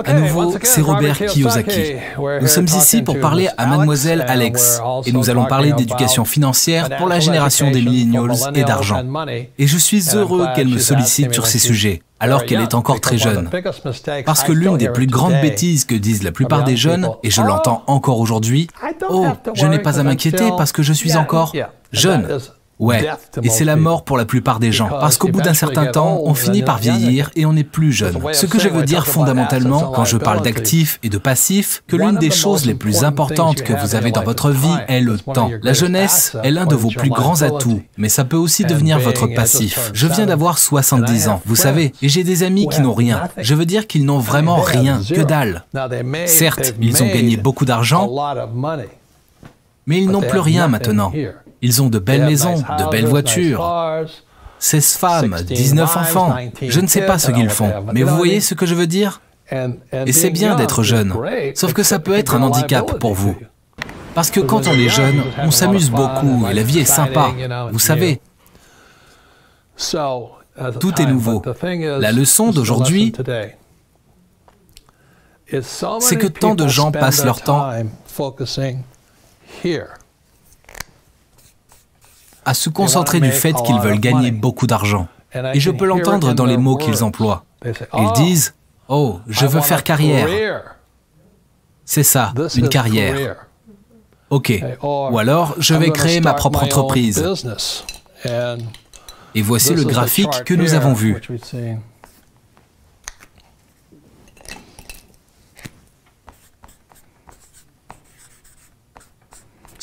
À nouveau, c'est Robert Kiyosaki. Nous sommes ici pour parler à Mademoiselle Alex, et nous allons parler d'éducation financière pour la génération des millennials et d'argent. Et je suis heureux qu'elle me sollicite sur ces sujets, alors qu'elle est encore très jeune. Parce que l'une des plus grandes bêtises que disent la plupart des jeunes, et je l'entends encore aujourd'hui, « Oh, je n'ai pas à m'inquiéter parce que je suis encore jeune ». Ouais, et c'est la mort pour la plupart des gens, parce qu'au bout d'un certain temps, on finit par vieillir et on n'est plus jeune. Ce que je veux dire fondamentalement, quand je parle d'actifs et de passifs, que l'une des choses les plus importantes que vous avez dans votre vie est le temps. La jeunesse est l'un de vos plus grands atouts, mais ça peut aussi devenir votre passif. Je viens d'avoir 70 ans, vous savez, et j'ai des amis qui n'ont rien. Je veux dire qu'ils n'ont vraiment rien, que dalle. Certes, ils ont gagné beaucoup d'argent, mais ils n'ont plus rien maintenant. Ils ont de belles maisons, de belles voitures, 16 femmes, 19 enfants. Je ne sais pas ce qu'ils font, mais vous voyez ce que je veux dire? Et c'est bien d'être jeune, sauf que ça peut être un handicap pour vous. Parce que quand on est jeune, on s'amuse beaucoup et la vie est sympa, vous savez. Tout est nouveau. La leçon d'aujourd'hui, c'est que tant de gens passent leur temps à se concentrer du fait qu'ils veulent gagner beaucoup d'argent. Et je peux l'entendre dans les mots qu'ils emploient. Ils disent « Oh, je veux faire carrière. » C'est ça, une carrière. Ok. Ou alors, je vais créer ma propre entreprise. Et voici le graphique que nous avons vu.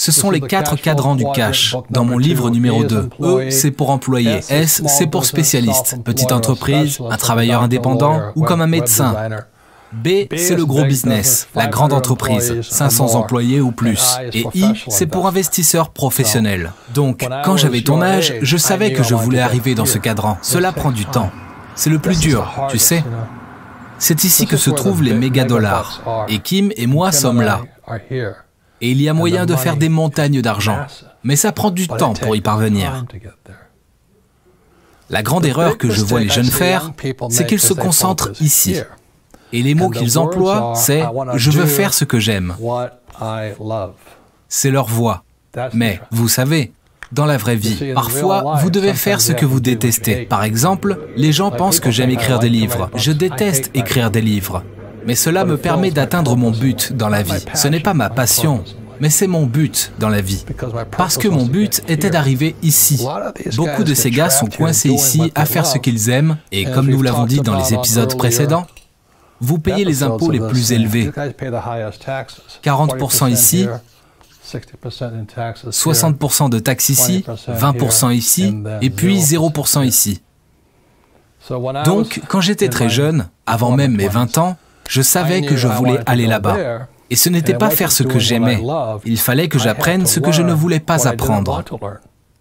Ce sont les 4 cadrans du cash dans mon livre numéro 2. E, c'est pour employé. S, c'est pour spécialiste. Petite entreprise, un travailleur indépendant ou comme un médecin. B, c'est le gros business, la grande entreprise, 500 employés ou plus. Et I, c'est pour investisseurs professionnels. Donc, quand j'avais ton âge, je savais que je voulais arriver dans ce cadran. Cela prend du temps. C'est le plus dur, tu sais. C'est ici que se trouvent les méga-dollars. Et Kim et moi sommes là. Et il y a moyen de faire des montagnes d'argent, mais ça prend du temps pour y parvenir. La grande erreur que je vois les jeunes faire, c'est qu'ils se concentrent ici. Et les mots qu'ils emploient, c'est « je veux faire ce que j'aime ». C'est leur voix. Mais, vous savez, dans la vraie vie, parfois, vous devez faire ce que vous détestez. Par exemple, les gens pensent que j'aime écrire des livres. Je déteste écrire des livres. Mais cela me permet d'atteindre mon but dans la vie. Ce n'est pas ma passion, mais c'est mon but dans la vie. Parce que mon but était d'arriver ici. Beaucoup de ces gars sont coincés ici à faire ce qu'ils aiment, et comme nous l'avons dit dans les épisodes précédents, vous payez les impôts les plus élevés. 40% ici, 60% de taxes ici, 20% ici, et puis 0% ici. Donc, quand j'étais très jeune, avant même mes 20 ans, je savais que je voulais aller là-bas. Et ce n'était pas faire ce que j'aimais. Il fallait que j'apprenne ce que je ne voulais pas apprendre.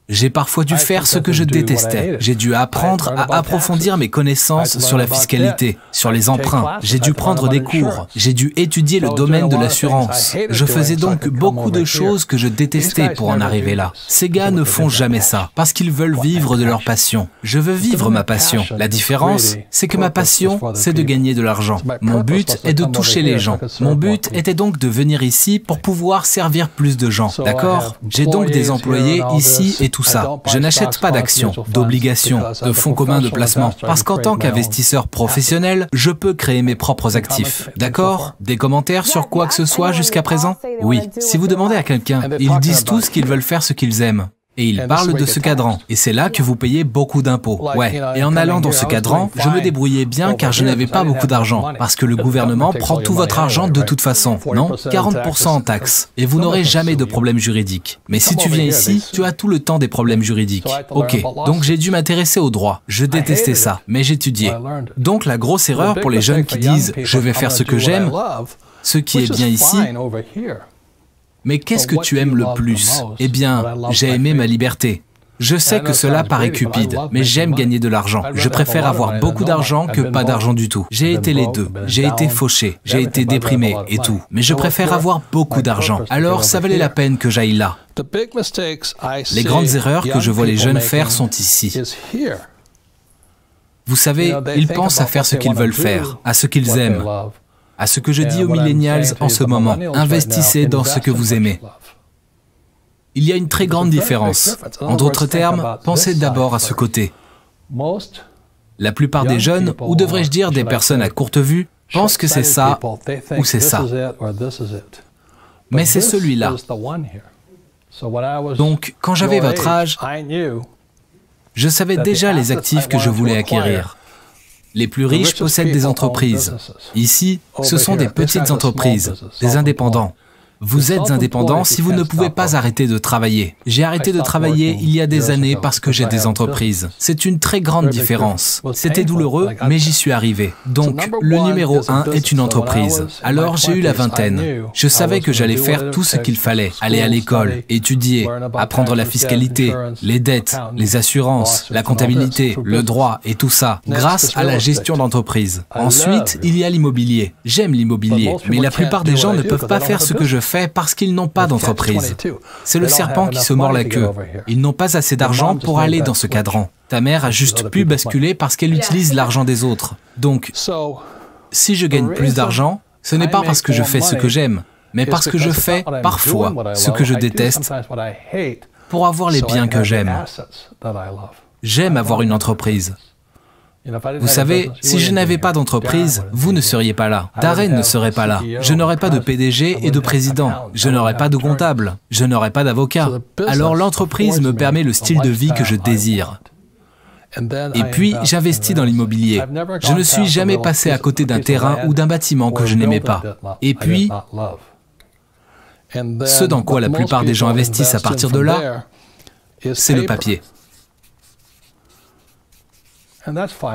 J'ai parfois dû faire ce que je détestais. J'ai dû apprendre à approfondir mes connaissances sur la fiscalité, sur les emprunts. J'ai dû prendre des cours. J'ai dû étudier le domaine de l'assurance. Je faisais donc beaucoup de choses que je détestais pour en arriver là. Ces gars ne font jamais ça, parce qu'ils veulent vivre de leur passion. Je veux vivre ma passion. La différence, c'est que ma passion, c'est de gagner de l'argent. Mon but est de toucher les gens. Mon but était donc de venir ici pour pouvoir servir plus de gens. D'accord? J'ai donc des employés ici et tout ça. Je n'achète pas d'actions, d'obligations, de fonds communs de placement, parce qu'en tant qu'investisseur professionnel, je peux créer mes propres actifs. D'accord? Des commentaires sur quoi que ce soit jusqu'à présent? Oui. Si vous demandez à quelqu'un, ils disent tous qu'ils veulent faire ce qu'ils aiment. Et ils parlent de ce cadran. Et c'est là que vous payez beaucoup d'impôts. Ouais. Et en allant dans ce cadran, je me débrouillais bien car je n'avais pas beaucoup d'argent. Parce que le gouvernement prend tout votre argent de toute façon. Non? 40% en taxes. Et vous n'aurez jamais de problème juridique. Mais si tu viens ici, tu as tout le temps des problèmes juridiques. Ok. Donc j'ai dû m'intéresser au droit. Je détestais ça. Mais j'étudiais. Donc la grosse erreur pour les jeunes qui disent « je vais faire ce que j'aime », ce qui est bien ici, mais qu'est-ce que tu aimes le plus? Eh bien, j'ai aimé ma liberté. Je sais que cela paraît cupide, mais j'aime gagner de l'argent. Je préfère avoir beaucoup d'argent que pas d'argent du tout. J'ai été les deux. J'ai été fauché, j'ai été déprimé et tout. Mais je préfère avoir beaucoup d'argent. Alors, ça valait la peine que j'aille là. Les grandes erreurs que je vois les jeunes faire sont ici. Vous savez, ils pensent à faire ce qu'ils veulent faire, à ce qu'ils aiment. à ce que je dis aux millennials en ce moment. Investissez dans ce que vous aimez. Il y a une très grande différence. En d'autres termes, pensez d'abord à ce côté. La plupart des jeunes, ou devrais-je dire des personnes à courte vue, pensent que c'est ça ou c'est ça. Mais c'est celui-là. Donc, quand j'avais votre âge, je savais déjà les actifs que je voulais acquérir. Les plus riches possèdent des entreprises. Ici, ce sont des petites entreprises, des indépendants. Vous êtes indépendant si vous ne pouvez pas arrêter de travailler. J'ai arrêté de travailler il y a des années parce que j'ai des entreprises. C'est une très grande différence. C'était douloureux, mais j'y suis arrivé. Donc, le numéro 1 est une entreprise. Alors, j'ai eu la vingtaine. Je savais que j'allais faire tout ce qu'il fallait. Aller à l'école, étudier, apprendre la fiscalité, les dettes, les assurances, la comptabilité, le droit et tout ça, grâce à la gestion d'entreprise. Ensuite, il y a l'immobilier. J'aime l'immobilier, mais la plupart des gens ne peuvent pas faire ce que je fais parce qu'ils n'ont pas d'entreprise. C'est le serpent qui se mord la queue. Ils n'ont pas assez d'argent pour aller dans ce cadran. Ta mère a juste pu basculer parce qu'elle utilise l'argent des autres. Donc, si je gagne plus d'argent, ce n'est pas parce que je fais ce que j'aime, mais parce que je fais parfois ce que je déteste pour avoir les biens que j'aime. J'aime avoir une entreprise. Vous savez, si je n'avais pas d'entreprise, vous ne seriez pas là. Darren ne serait pas là. Je n'aurais pas de PDG et de président. Je n'aurais pas de comptable. Je n'aurais pas d'avocat. Alors l'entreprise me permet le style de vie que je désire. Et puis, j'investis dans l'immobilier. Je ne suis jamais passé à côté d'un terrain ou d'un bâtiment que je n'aimais pas. Et puis, ce dans quoi la plupart des gens investissent à partir de là, c'est le papier.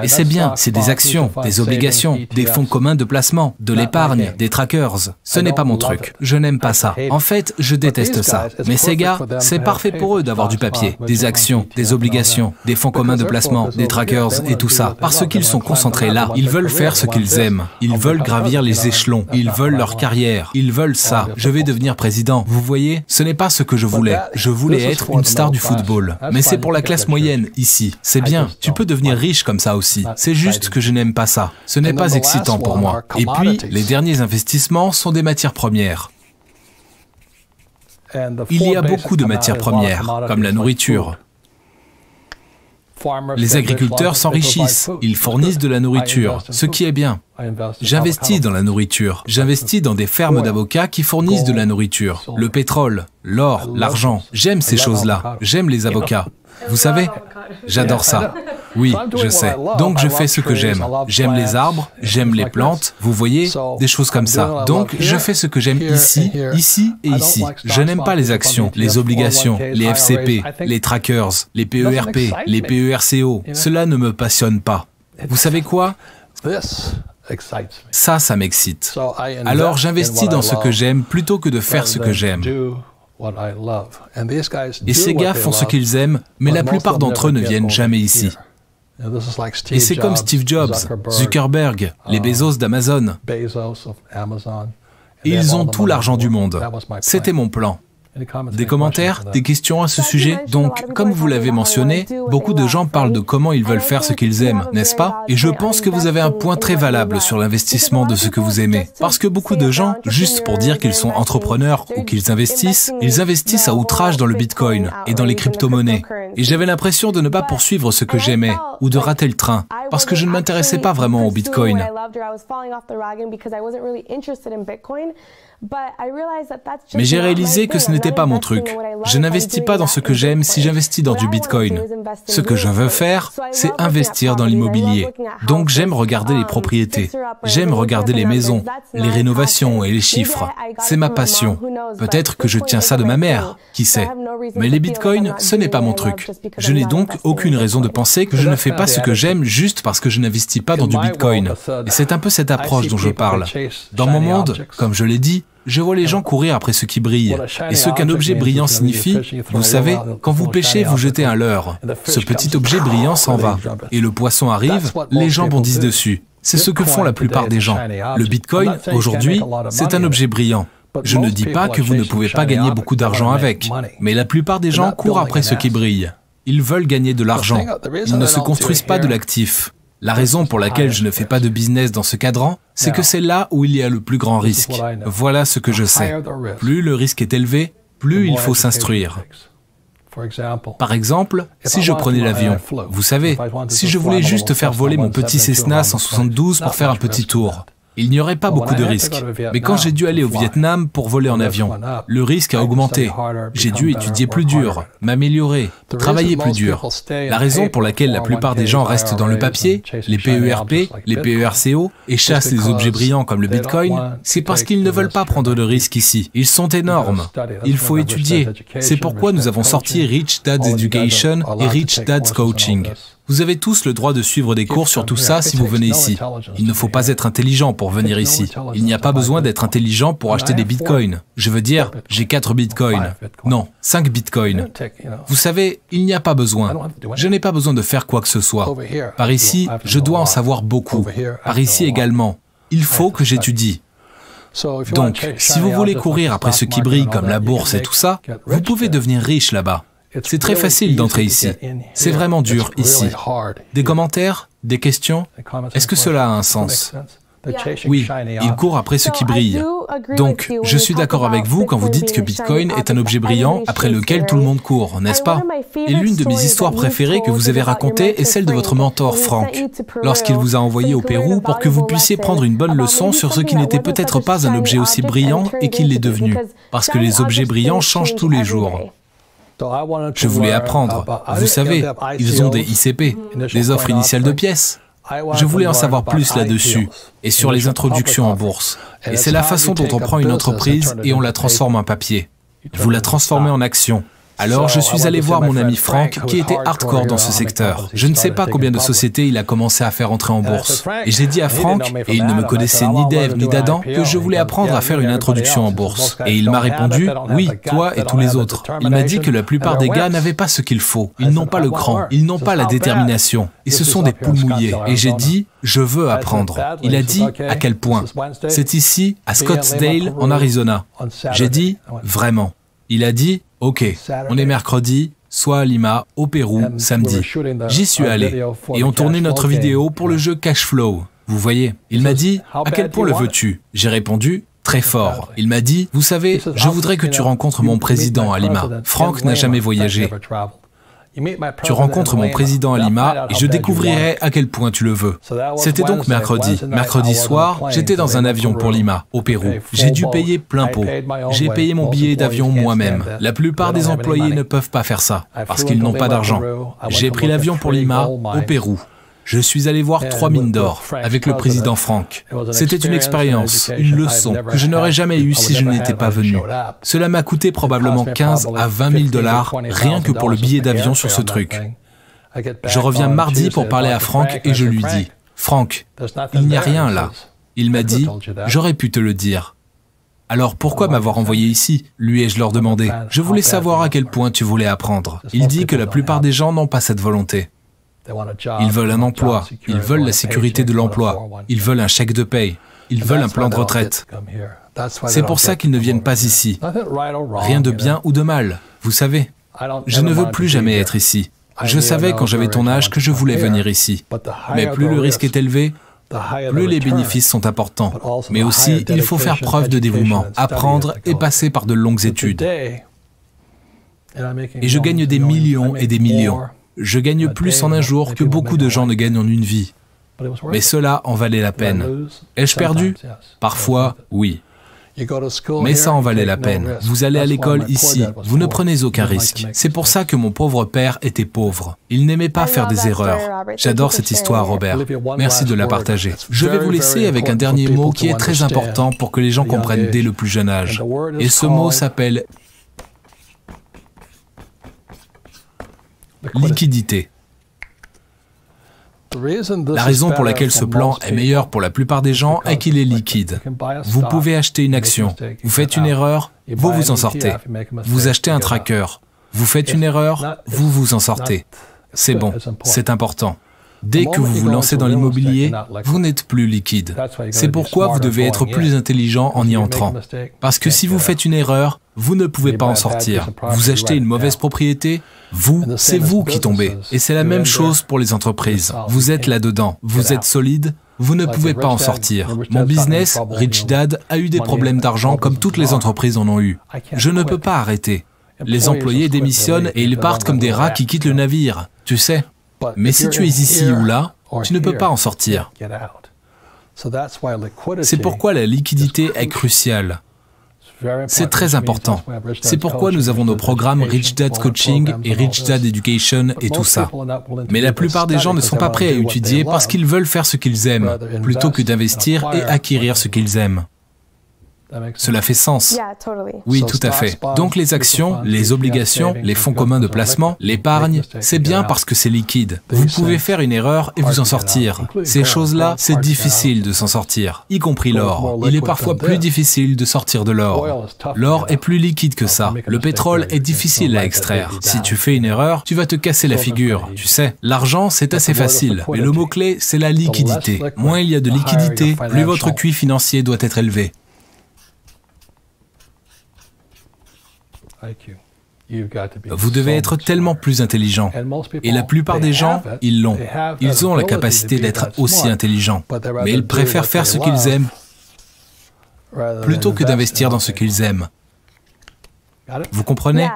Et c'est bien, c'est des actions, des obligations, des fonds communs de placement, de l'épargne, des trackers. Ce n'est pas mon truc. Je n'aime pas ça. En fait, je déteste ça. Mais ces gars, c'est parfait pour eux d'avoir du papier, des actions, des obligations, des fonds communs de placement, des trackers et tout ça. Parce qu'ils sont concentrés là. Ils veulent faire ce qu'ils aiment. Ils veulent gravir les échelons. Ils veulent leur carrière. Ils veulent ça. Je vais devenir président. Vous voyez, ce n'est pas ce que je voulais. Je voulais être une star du football. Mais c'est pour la classe moyenne, ici. C'est bien. Tu peux devenir riche comme ça aussi. C'est juste que je n'aime pas ça. Ce n'est pas excitant pour moi. Et puis, les derniers investissements sont des matières premières. Il y a beaucoup de matières premières, comme la nourriture. Les agriculteurs s'enrichissent, ils fournissent de la nourriture, ce qui est bien. J'investis dans la nourriture. J'investis dans des fermes d'avocats qui fournissent de la nourriture. Le pétrole, l'or, l'argent. J'aime ces choses-là. J'aime les avocats. Vous savez, j'adore ça. Oui, je sais. Donc je fais ce que j'aime. J'aime les arbres, j'aime les plantes, vous voyez, des choses comme ça. Donc je fais ce que j'aime ici, ici et ici. Je n'aime pas les actions, les obligations, les FCP, les trackers, les PERP, les PERCO. Cela ne me passionne pas. Vous savez quoi ? Ça m'excite. Alors j'investis dans ce que j'aime plutôt que de faire ce que j'aime. Et ces gars font ce qu'ils aiment, mais la plupart d'entre eux ne viennent jamais ici. Et c'est comme Steve Jobs, Zuckerberg, les Bezos d'Amazon. Et ils ont tout l'argent du monde. C'était mon plan. Des commentaires, des questions à ce sujet? Donc, comme vous l'avez mentionné, beaucoup de gens parlent de comment ils veulent faire ce qu'ils aiment, n'est-ce pas? Et je pense que vous avez un point très valable sur l'investissement de ce que vous aimez. Parce que beaucoup de gens, juste pour dire qu'ils sont entrepreneurs ou qu'ils investissent, ils investissent à outrage dans le Bitcoin et dans les crypto-monnaies. Et j'avais l'impression de ne pas poursuivre ce que j'aimais ou de rater le train, parce que je ne m'intéressais pas vraiment au Bitcoin. Mais j'ai réalisé que ce n'était pas mon truc. Je n'investis pas dans ce que j'aime si j'investis dans du Bitcoin. Ce que je veux faire, c'est investir dans l'immobilier. Donc j'aime regarder les propriétés. J'aime regarder les maisons, les rénovations et les chiffres. C'est ma passion. Peut-être que je tiens ça de ma mère, qui sait. Mais les Bitcoins, ce n'est pas mon truc. Je n'ai donc aucune raison de penser que je ne fais pas ce que j'aime juste parce que je n'investis pas dans du Bitcoin. Et c'est un peu cette approche dont je parle. Dans mon monde, comme je l'ai dit, je vois les gens courir après ce qui brille. Et ce qu'un objet brillant signifie, vous savez, quand vous pêchez, vous jetez un leurre. Ce petit objet brillant s'en va. Et le poisson arrive, les gens bondissent dessus. C'est ce que font la plupart des gens. Le Bitcoin, aujourd'hui, c'est un objet brillant. Je ne dis pas que vous ne pouvez pas gagner beaucoup d'argent avec, mais la plupart des gens courent après ce qui brille. Ils veulent gagner de l'argent. Ils ne se construisent pas de l'actif. La raison pour laquelle je ne fais pas de business dans ce cadran, c'est que c'est là où il y a le plus grand risque. Voilà ce que je sais. Plus le risque est élevé, plus il faut s'instruire. Par exemple, si je prenais l'avion, vous savez, si je voulais juste faire voler mon petit Cessna 172 pour faire un petit tour, il n'y aurait pas beaucoup de risques. Mais quand j'ai dû aller au Vietnam pour voler en avion, le risque a augmenté. J'ai dû étudier plus dur, m'améliorer, travailler plus dur. La raison pour laquelle la plupart des gens restent dans le papier, les PERP, les PERCO, et chassent les objets brillants comme le Bitcoin, c'est parce qu'ils ne veulent pas prendre de risques ici. Ils sont énormes. Il faut étudier. C'est pourquoi nous avons sorti Rich Dad's Education et Rich Dad's Coaching. Vous avez tous le droit de suivre des cours sur tout ça si vous venez ici. Il ne faut pas être intelligent pour venir ici. Il n'y a pas besoin d'être intelligent pour acheter des bitcoins. Je veux dire, j'ai 4 bitcoins. Non, 5 bitcoins. Vous savez, il n'y a pas besoin. Je n'ai pas besoin de faire quoi que ce soit. Par ici, je dois en savoir beaucoup. Par ici également. Il faut que j'étudie. Donc, si vous voulez courir après ce qui brille comme la bourse et tout ça, vous pouvez devenir riche là-bas. C'est très facile d'entrer ici. C'est vraiment dur ici. Des commentaires? Des questions? Est-ce que cela a un sens? Oui, il court après ce qui brille. Donc, je suis d'accord avec vous quand vous dites que Bitcoin est un objet brillant après lequel tout le monde court, n'est-ce pas? Et l'une de mes histoires préférées que vous avez racontées est celle de votre mentor, Frank, lorsqu'il vous a envoyé au Pérou pour que vous puissiez prendre une bonne leçon sur ce qui n'était peut-être pas un objet aussi brillant et qu'il l'est devenu, parce que les objets brillants changent tous les jours. Je voulais apprendre. Vous savez, ils ont des ICP, des offres initiales de pièces. Je voulais en savoir plus là-dessus et sur les introductions en bourse. Et c'est la façon dont on prend une entreprise et on la transforme en papier. Vous la transformez en action. Alors, je suis allé voir mon ami Frank, qui était hardcore dans ce secteur. Je ne sais pas combien de sociétés il a commencé à faire entrer en bourse. Et j'ai dit à Frank, et il ne me connaissait ni d'Ève ni d'Adam, que je voulais apprendre à faire une introduction en bourse. Et il m'a répondu, oui, toi et tous les autres. Il m'a dit que la plupart des gars n'avaient pas ce qu'il faut. Ils n'ont pas le cran, ils n'ont pas la détermination. Et ce sont des poules mouillées. Et j'ai dit, je veux apprendre. Il a dit, à quel point? C'est ici, à Scottsdale, en Arizona. J'ai dit, vraiment. Il a dit, ok, on est mercredi, soit à Lima, au Pérou, samedi. J'y suis allé, et on tournait notre vidéo pour le jeu Cashflow. Vous voyez, il m'a dit, à quel point le veux-tu? J'ai répondu, très fort. Il m'a dit, vous savez, je voudrais que tu rencontres mon président à Lima. Frank n'a jamais voyagé. Tu rencontres mon président à Lima et je découvrirai à quel point tu le veux. C'était donc mercredi. Mercredi soir, j'étais dans un avion pour Lima, au Pérou. J'ai dû payer plein pot. J'ai payé mon billet d'avion moi-même. La plupart des employés ne peuvent pas faire ça, parce qu'ils n'ont pas d'argent. J'ai pris l'avion pour Lima, au Pérou. Je suis allé voir 3 mines d'or avec le président Frank. C'était une expérience, une leçon que je n'aurais jamais eue si je n'étais pas venu. Cela m'a coûté probablement 15 à 20 000 $ rien que pour le billet d'avion sur ce truc. Je reviens mardi pour parler à Frank et je lui dis, « Frank, il n'y a rien là. » Il m'a dit, « J'aurais pu te le dire. » Alors pourquoi m'avoir envoyé ici, lui ai-je leur demandé. Je voulais savoir à quel point tu voulais apprendre. Il dit que la plupart des gens n'ont pas cette volonté. Ils veulent un emploi, ils veulent la sécurité de l'emploi, ils veulent un chèque de paye, ils veulent un plan de retraite. C'est pour ça qu'ils ne viennent pas ici. Rien de bien ou de mal, vous savez. Je ne veux plus jamais être ici. Je savais quand j'avais ton âge que je voulais venir ici. Mais plus le risque est élevé, plus les bénéfices sont importants. Mais aussi, il faut faire preuve de dévouement, apprendre et passer par de longues études. Et je gagne des millions et des millions. Je gagne plus en un jour que beaucoup de gens ne gagnent en une vie. Mais cela en valait la peine. Ai-je perdu? Parfois, oui. Mais ça en valait la peine. Vous allez à l'école ici, vous ne prenez aucun risque. C'est pour ça que mon pauvre père était pauvre. Il n'aimait pas faire des erreurs. J'adore cette histoire, Robert. Merci de la partager. Je vais vous laisser avec un dernier mot qui est très important pour que les gens comprennent dès le plus jeune âge. Et ce mot s'appelle liquidité. La raison pour laquelle ce plan est meilleur pour la plupart des gens est qu'il est liquide. Vous pouvez acheter une action, vous faites une erreur, vous vous en sortez. Vous achetez un tracker, vous faites une erreur, vous vous en sortez. C'est bon, c'est important. Dès que vous vous lancez dans l'immobilier, vous n'êtes plus liquide. C'est pourquoi vous devez être plus intelligent en y entrant. Parce que si vous faites une erreur, vous ne pouvez pas en sortir. Vous achetez une mauvaise propriété, c'est vous qui tombez. Et c'est la même chose pour les entreprises. Vous êtes là-dedans, vous êtes solide, vous ne pouvez pas en sortir. Mon business, Rich Dad, a eu des problèmes d'argent comme toutes les entreprises en ont eu. Je ne peux pas arrêter. Les employés démissionnent et ils partent comme des rats qui quittent le navire, tu sais. Mais si tu es ici ou là, tu ne peux pas en sortir. C'est pourquoi la liquidité est cruciale. C'est très important. C'est pourquoi nous avons nos programmes Rich Dad Coaching et Rich Dad Education et tout ça. Mais la plupart des gens ne sont pas prêts à étudier parce qu'ils veulent faire ce qu'ils aiment, plutôt que d'investir et acquérir ce qu'ils aiment. Cela fait sens. Oui, tout à fait. Donc les actions, les obligations, les fonds communs de placement, l'épargne, c'est bien parce que c'est liquide. Vous pouvez faire une erreur et vous en sortir. Ces choses-là, c'est difficile de s'en sortir, y compris l'or. Il est parfois plus difficile de sortir de l'or. L'or est plus liquide que ça. Le pétrole est difficile à extraire. Si tu fais une erreur, tu vas te casser la figure. Tu sais, l'argent, c'est assez facile. Mais le mot-clé, c'est la liquidité. Moins il y a de liquidité, plus votre QI financier doit être élevé. Vous devez être tellement plus intelligent. Et la plupart des gens, ils l'ont. Ils ont la capacité d'être aussi intelligents. Mais ils préfèrent faire ce qu'ils aiment plutôt que d'investir dans ce qu'ils aiment. Vous comprenez ?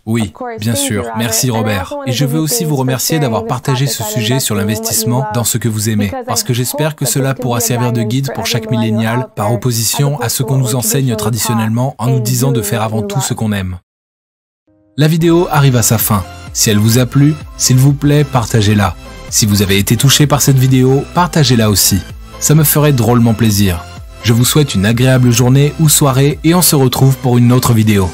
Oui, bien sûr. Merci Robert. Et je veux aussi vous remercier d'avoir partagé ce sujet sur l'investissement dans ce que vous aimez, parce que j'espère que cela pourra servir de guide pour chaque millénial, par opposition à ce qu'on nous enseigne traditionnellement en nous disant de faire avant tout ce qu'on aime. La vidéo arrive à sa fin. Si elle vous a plu, s'il vous plaît, partagez-la. Si vous avez été touché par cette vidéo, partagez-la aussi. Ça me ferait drôlement plaisir. Je vous souhaite une agréable journée ou soirée et on se retrouve pour une autre vidéo.